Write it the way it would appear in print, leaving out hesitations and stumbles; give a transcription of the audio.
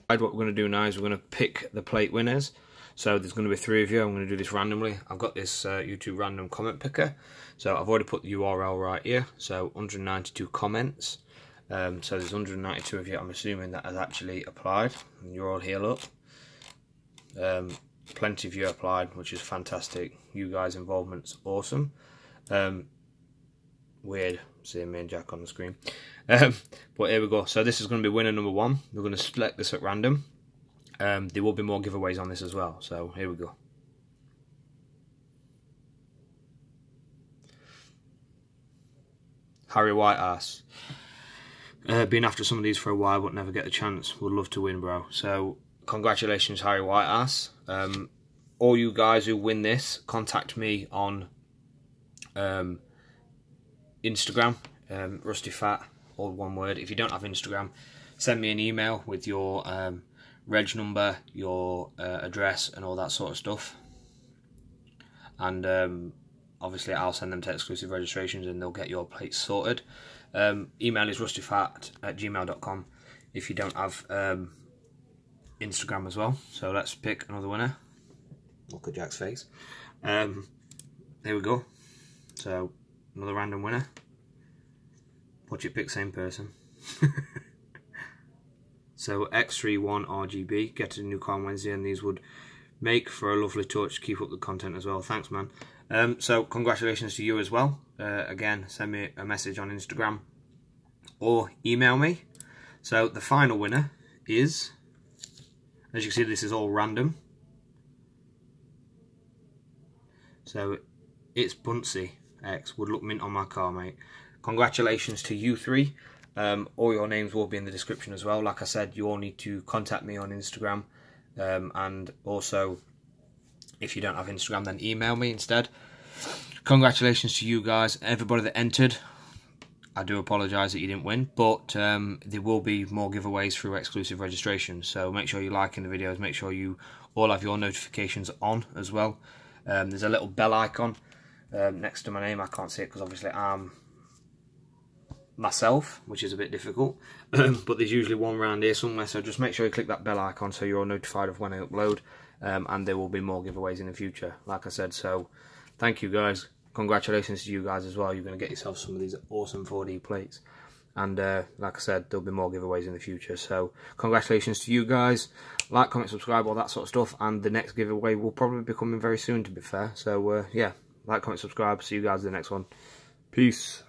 What we're going to do now is we're going to pick the plate winners. So there's going to be 3 of you. I'm going to do this randomly. I've got this YouTube random comment picker. So I've already put the URL right here. So 192 comments. So there's 192 of you. I'm assuming that has actually applied. And you're all here, look. Plenty of you applied, which is fantastic. You guys' involvement's awesome. Weird seeing me and Jack on the screen. But here we go. So this is going to be winner number 1. We're going to select this at random. There will be more giveaways on this as well. So here we go. Harry Whitehouse. Been after some of these for a while but never get the chance. Would love to win, bro. So congratulations, Harry Whitehouse. All you guys who win this, contact me on Instagram, rustyfat, all one word. If you don't have Instagram, send me an email with your reg number, your address and all that sort of stuff, and obviously I'll send them to exclusive registrations and they'll get your plates sorted. Email is rustyfat@gmail.com if you don't have Instagram as well. So let's pick another winner. Look at Jack's face. There we go. So another random winner. Watch it pick same person. So X31RGB, get a new car on Wednesday, and these would make for a lovely touch. Keep up the content as well. Thanks, man. So congratulations to you as well. Again, send me a message on Instagram or email me. So the final winner is, as you can see, this is all random. So it's Buncey X. Would look mint on my car, mate. Congratulations to you 3. All your names will be in the description as well. Like I said, you all need to contact me on Instagram, and also if you don't have Instagram, then email me instead. Congratulations to you guys, everybody that entered. I do apologise that you didn't win, but there will be more giveaways through exclusive registration. So make sure you're liking the videos. Make sure you all have your notifications on as well. There's a little bell icon next to my name. I can't see it because obviously I'm myself, which is a bit difficult, but there's usually one around here somewhere, so just make sure you click that bell icon so you're all notified of when I upload, and there will be more giveaways in the future, like I said. So thank you guys, congratulations to you guys as well. You're going to get yourself some of these awesome 4D plates, and like I said, there'll be more giveaways in the future. So congratulations to you guys. Like, comment, subscribe, all that sort of stuff, and the next giveaway will probably be coming very soon, to be fair. So yeah, like, comment, subscribe. See you guys in the next one. Peace.